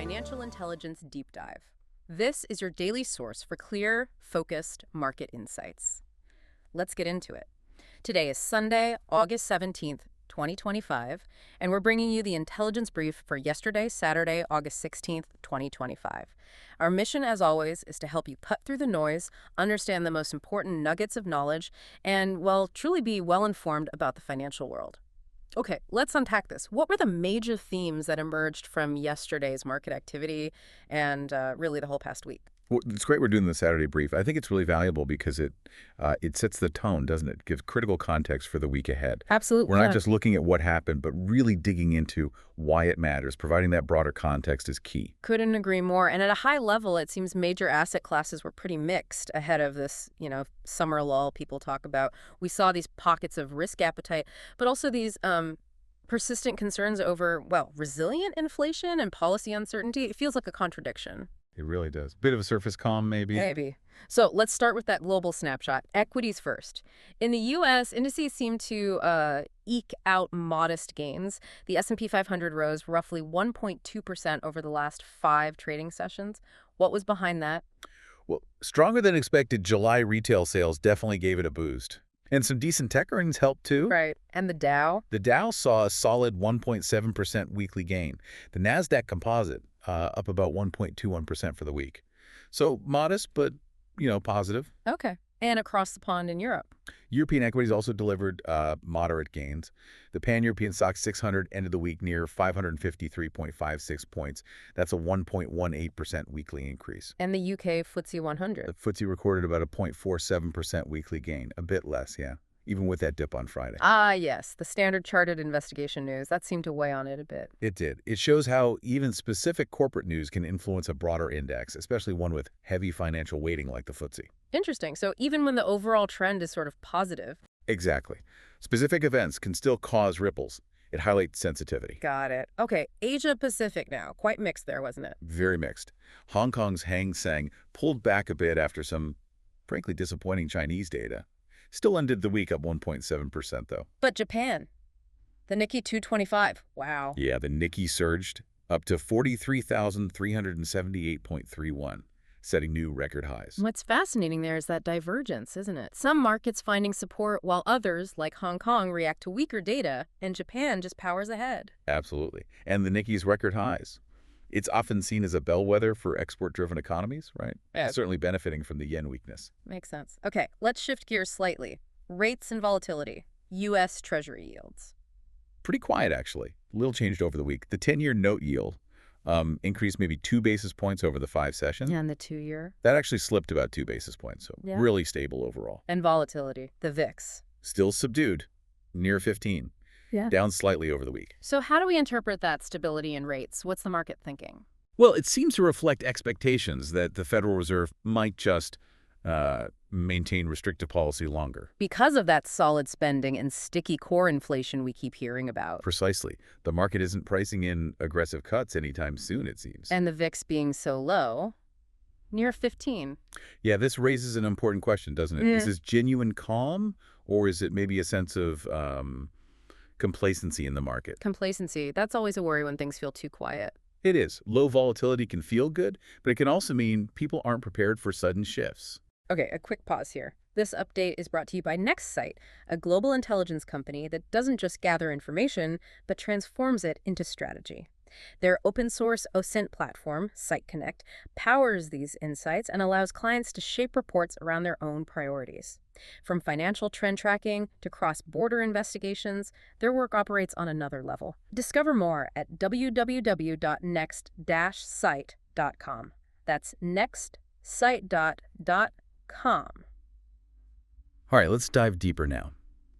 Financial Intelligence Deep Dive. This is your daily source for clear, focused market insights. Let's get into it. Today is Sunday, August 17th, 2025, and we're bringing you the intelligence brief for yesterday, Saturday, August 16th, 2025. Our mission, as always, is to help you cut through the noise, understand the most important nuggets of knowledge, and, well, truly be well-informed about the financial world. Okay, let's unpack this. What were the major themes that emerged from yesterday's market activity and really the whole past week? Well, it's great we're doing the Saturday brief. I think it's really valuable because it sets the tone, doesn't it? It gives critical context for the week ahead. Absolutely. We're not just looking at what happened, but really digging into why it matters. Providing that broader context is key. Couldn't agree more. And at a high level, it seems major asset classes were pretty mixed ahead of this, summer lull people talk about. We saw these pockets of risk appetite, but also these persistent concerns over, resilient inflation and policy uncertainty. It feels like a contradiction. It really does. Bit of a surface calm, maybe. Maybe. So let's start with that global snapshot. Equities first. In the U.S., indices seem to eke out modest gains. The S&P 500 rose roughly 1.2% over the last 5 trading sessions. What was behind that? Well, stronger than expected July retail sales definitely gave it a boost. And some decent tech earnings helped, too. Right. And the Dow? The Dow saw a solid 1.7% weekly gain. The NASDAQ composite up about 1.21% for the week. So modest, but, positive. Okay. And across the pond in Europe? European equities also delivered moderate gains. The Pan-European STOXX 600 ended the week near 553.56 points. That's a 1.18% weekly increase. And the UK FTSE 100? The FTSE recorded about a 0.47% weekly gain. A bit less, yeah, even with that dip on Friday. Ah, yes, the Standard Chartered investigation news. That seemed to weigh on it a bit. It did. It shows how even specific corporate news can influence a broader index, especially one with heavy financial weighting like the FTSE. Interesting. So even when the overall trend is sort of positive. Exactly. Specific events can still cause ripples. It highlights sensitivity. Got it. Okay, Asia Pacific now. Quite mixed there, wasn't it? Very mixed. Hong Kong's Hang Seng pulled back a bit after some, frankly, disappointing Chinese data. Still ended the week up 1.7%, though. But Japan, the Nikkei 225, wow. Yeah, the Nikkei surged up to 43,378.31, setting new record highs. What's fascinating there is that divergence, isn't it? Some markets finding support while others, like Hong Kong, react to weaker data, and Japan just powers ahead. Absolutely. And the Nikkei's record highs. It's often seen as a bellwether for export-driven economies, right? Yeah. Certainly benefiting from the yen weakness. Makes sense. Okay, let's shift gears slightly. Rates and volatility. U.S. Treasury yields. Pretty quiet, actually. Little changed over the week. The 10-year note yield increased maybe 2 basis points over the 5 sessions. And the 2-year? That actually slipped about 2 basis points, so really stable overall. And volatility. The VIX. Still subdued, near 15. Yeah. Down slightly over the week. So how do we interpret that stability in rates? What's the market thinking? Well, it seems to reflect expectations that the Federal Reserve might just maintain restrictive policy longer. Because of that solid spending and sticky core inflation we keep hearing about. Precisely. The market isn't pricing in aggressive cuts anytime soon, it seems. And the VIX being so low, near 15. Yeah, this raises an important question, doesn't it? Is this genuine calm, or is it maybe a sense of complacency in the market? Complacency. That's always a worry when things feel too quiet. It is. Low volatility can feel good, but it can also mean people aren't prepared for sudden shifts. Okay, a quick pause here. This update is brought to you by NextSight, a global intelligence company that doesn't just gather information, but transforms it into strategy. Their open-source OSINT platform, SiteConnect, powers these insights and allows clients to shape reports around their own priorities. From financial trend tracking to cross-border investigations, their work operates on another level. Discover more at www.next-site.com. That's nextsite.com. All right, let's dive deeper now.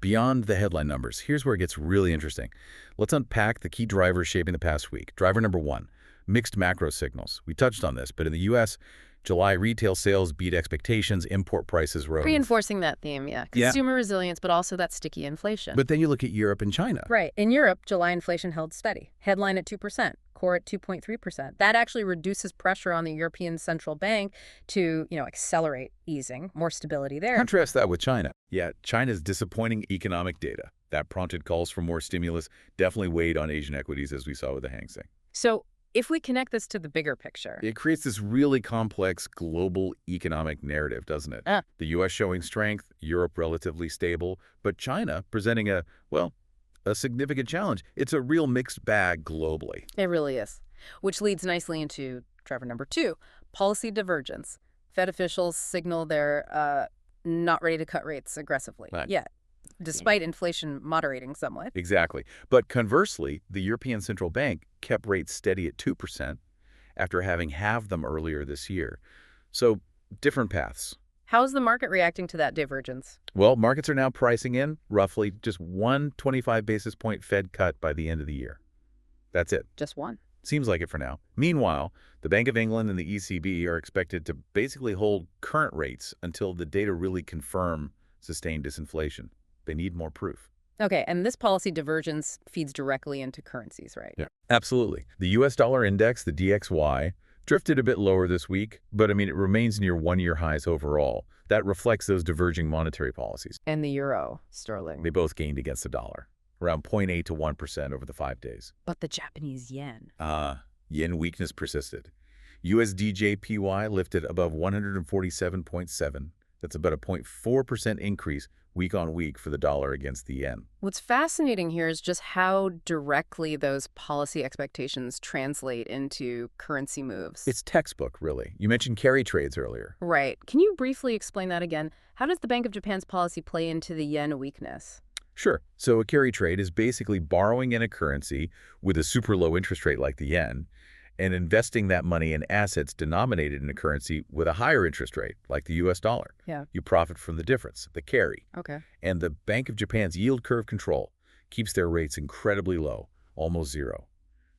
Beyond the headline numbers, here's where it gets really interesting. Let's unpack the key drivers shaping the past week. Driver number 1, mixed macro signals. We touched on this, but in the U.S., July retail sales beat expectations, import prices rose. Reinforcing that theme, yeah. Consumer resilience, but also that sticky inflation. But then you look at Europe and China. Right. In Europe, July inflation held steady. Headline at 2%, core at 2.3%. That actually reduces pressure on the European Central Bank to, accelerate easing, more stability there. Contrast that with China. Yeah, China's disappointing economic data. That prompted calls for more stimulus, definitely weighed on Asian equities, as we saw with the Hang Seng. So if we connect this to the bigger picture. It creates this really complex global economic narrative, doesn't it? The U.S. showing strength, Europe relatively stable, but China presenting a significant challenge. It's a real mixed bag globally. It really is. Which leads nicely into driver number 2, policy divergence. Fed officials signal they're not ready to cut rates aggressively yet, despite inflation moderating somewhat. Exactly. But conversely, the European Central Bank kept rates steady at 2% after having halved them earlier this year. So, different paths. How's the market reacting to that divergence? Well, markets are now pricing in roughly just one 25 basis point Fed cut by the end of the year. That's it. Just one. Seems like it for now. Meanwhile, the Bank of England and the ECB are expected to basically hold current rates until the data really confirm sustained disinflation. They need more proof. Okay, and this policy divergence feeds directly into currencies, right? Yeah, absolutely. The U.S. dollar index, the DXY, drifted a bit lower this week, but it remains near one-year highs overall. That reflects those diverging monetary policies. And the euro, sterling. They both gained against the dollar, around 0.8 to 1% over the 5 days. But the Japanese yen. Yen weakness persisted. USDJPY lifted above 147.7. That's about a 0.4% increase week on week for the dollar against the yen. What's fascinating here is just how directly those policy expectations translate into currency moves. It's textbook, really. You mentioned carry trades earlier. Right. Can you briefly explain that again? How does the Bank of Japan's policy play into the yen weakness? Sure. So a carry trade is basically borrowing in a currency with a super low interest rate like the yen and investing that money in assets denominated in a currency with a higher interest rate, like the U.S. dollar. Yeah. You profit from the difference, the carry. Okay. And the Bank of Japan's yield curve control keeps their rates incredibly low, almost zero.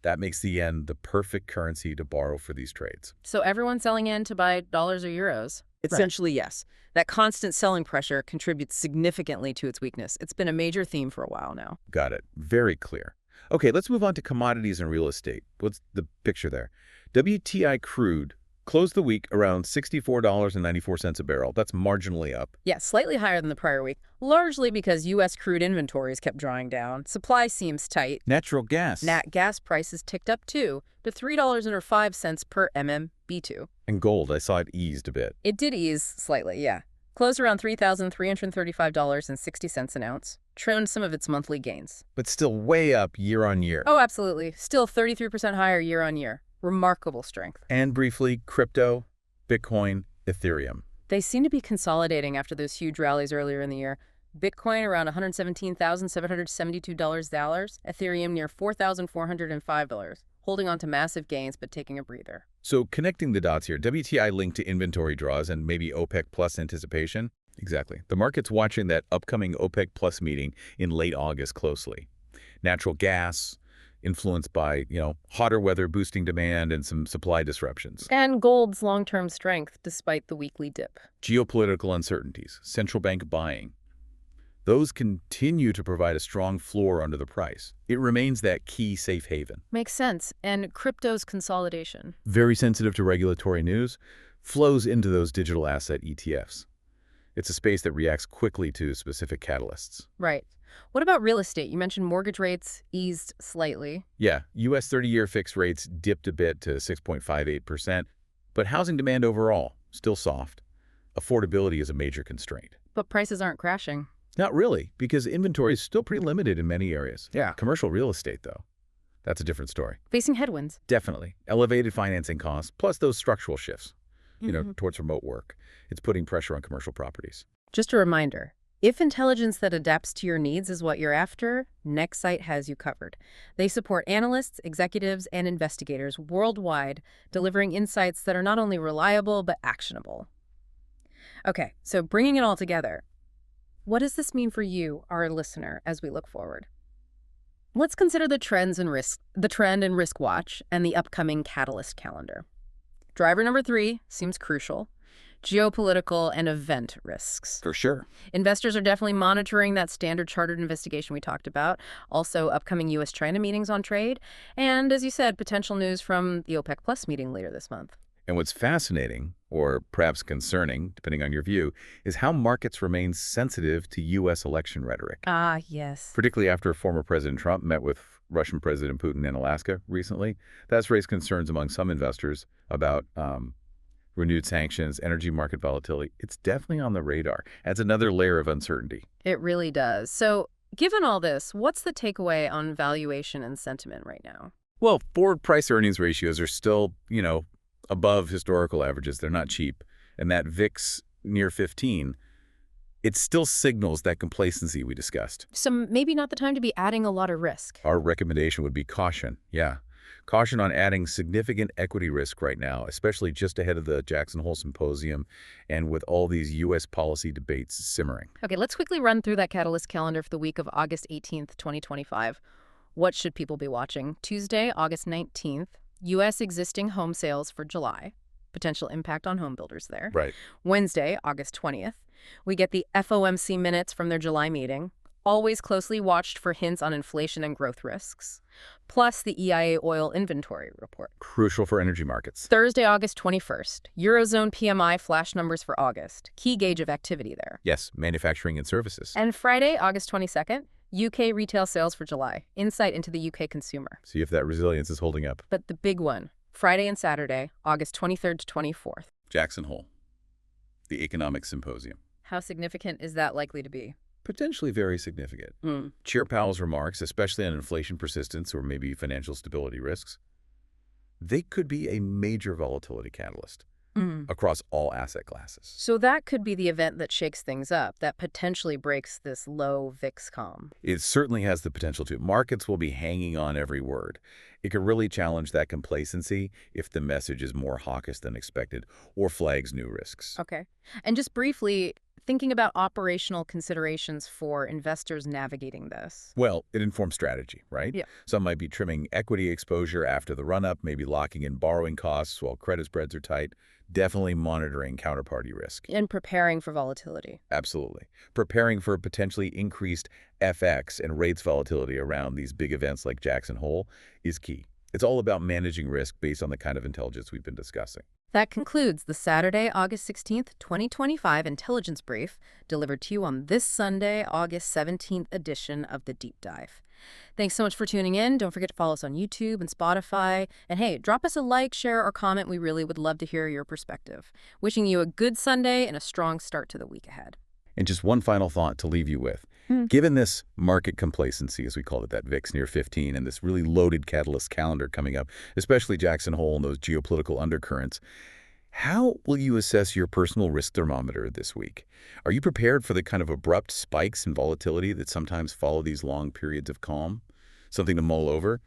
That makes the yen the perfect currency to borrow for these trades. So everyone's selling yen to buy dollars or euros? Essentially, yes. That constant selling pressure contributes significantly to its weakness. It's been a major theme for a while now. Got it. Very clear. Okay, let's move on to commodities and real estate. What's the picture there? WTI crude closed the week around $64.94 a barrel. That's marginally up. Yeah, slightly higher than the prior week, largely because U.S. crude inventories kept drawing down. Supply seems tight. Natural gas. Nat gas prices ticked up, too, to $3.05 per MMBtu. And gold, I saw it eased a bit. It did ease slightly, yeah. Closed around $3,335.60 an ounce. Trimmed some of its monthly gains. But still way up year on year. Oh, absolutely. Still 33% higher year on year. Remarkable strength. And briefly, crypto, Bitcoin, Ethereum. They seem to be consolidating after those huge rallies earlier in the year. Bitcoin around $117,772. Ethereum near $4,405. Holding on to massive gains but taking a breather. So connecting the dots here, WTI linked to inventory draws and maybe OPEC plus anticipation. Exactly. The market's watching that upcoming OPEC plus meeting in late August closely. Natural gas, influenced by, hotter weather boosting demand and some supply disruptions. And gold's long-term strength despite the weekly dip. Geopolitical uncertainties, central bank buying. Those continue to provide a strong floor under the price. It remains that key safe haven. Makes sense. And crypto's consolidation. Very sensitive to regulatory news, flows into those digital asset ETFs. It's a space that reacts quickly to specific catalysts. Right. What about real estate? You mentioned mortgage rates eased slightly. Yeah, U.S. 30-year fixed rates dipped a bit to 6.58%, but housing demand overall, still soft. Affordability is a major constraint. But prices aren't crashing. Not really, because inventory is still pretty limited in many areas. Yeah. Commercial real estate, though, that's a different story. Facing headwinds. Definitely. Elevated financing costs, plus those structural shifts, towards remote work. It's putting pressure on commercial properties. Just a reminder, if intelligence that adapts to your needs is what you're after, Nexsight has you covered. They support analysts, executives, and investigators worldwide, delivering insights that are not only reliable, but actionable. Okay, so bringing it all together, what does this mean for you, our listener, as we look forward? Let's consider the trend and risk watch and the upcoming catalyst calendar. Driver number 3 seems crucial. Geopolitical and event risks. For sure. Investors are definitely monitoring that Standard Chartered investigation we talked about, also upcoming U.S.-China meetings on trade, and, as you said, potential news from the OPEC Plus meeting later this month. And what's fascinating, or perhaps concerning, depending on your view, is how markets remain sensitive to U.S. election rhetoric. Ah, yes. Particularly after former President Trump met with Russian President Putin in Alaska recently. That's raised concerns among some investors about renewed sanctions, energy market volatility. It's definitely on the radar. Adds another layer of uncertainty. It really does. So, given all this, what's the takeaway on valuation and sentiment right now? Well, forward price earnings ratios are still, above historical averages. They're not cheap. And that VIX near 15, it still signals that complacency we discussed. So maybe not the time to be adding a lot of risk. Our recommendation would be caution. Yeah. Caution on adding significant equity risk right now, especially just ahead of the Jackson Hole Symposium and with all these U.S. policy debates simmering. Okay, let's quickly run through that catalyst calendar for the week of August 18th, 2025. What should people be watching? Tuesday, August 19th, U.S. existing home sales for July. Potential impact on home builders there. Right. Wednesday, August 20th, we get the FOMC minutes from their July meeting. Always closely watched for hints on inflation and growth risks. Plus the EIA oil inventory report. Crucial for energy markets. Thursday, August 21st, Eurozone PMI flash numbers for August. Key gauge of activity there. Yes, manufacturing and services. And Friday, August 22nd, UK retail sales for July. Insight into the UK consumer. See if that resilience is holding up. But the big one, Friday and Saturday, August 23rd to 24th. Jackson Hole, the Economic Symposium. How significant is that likely to be? Potentially very significant. Chair Powell's remarks, especially on inflation persistence or maybe financial stability risks, they could be a major volatility catalyst across all asset classes. So that could be the event that shakes things up, that potentially breaks this low VIX calm. It certainly has the potential to. Markets will be hanging on every word. It could really challenge that complacency if the message is more hawkish than expected or flags new risks. Okay. And just briefly, thinking about operational considerations for investors navigating this. Well, it informs strategy, right? Yeah. Some might be trimming equity exposure after the run-up, maybe locking in borrowing costs while credit spreads are tight. Definitely monitoring counterparty risk. And preparing for volatility. Absolutely. Preparing for potentially increased FX and rates volatility around these big events like Jackson Hole is key. It's all about managing risk based on the kind of intelligence we've been discussing. That concludes the Saturday, August 16th, 2025 Intelligence Brief, delivered to you on this Sunday, August 17th edition of The Deep Dive. Thanks so much for tuning in. Don't forget to follow us on YouTube and Spotify. And hey, drop us a like, share, or comment. We really would love to hear your perspective. Wishing you a good Sunday and a strong start to the week ahead. And just one final thought to leave you with. Given this market complacency, as we called it, that VIX near 15, and this really loaded catalyst calendar coming up, especially Jackson Hole and those geopolitical undercurrents, how will you assess your personal risk thermometer this week? Are you prepared for the kind of abrupt spikes in volatility that sometimes follow these long periods of calm? Something to mull over?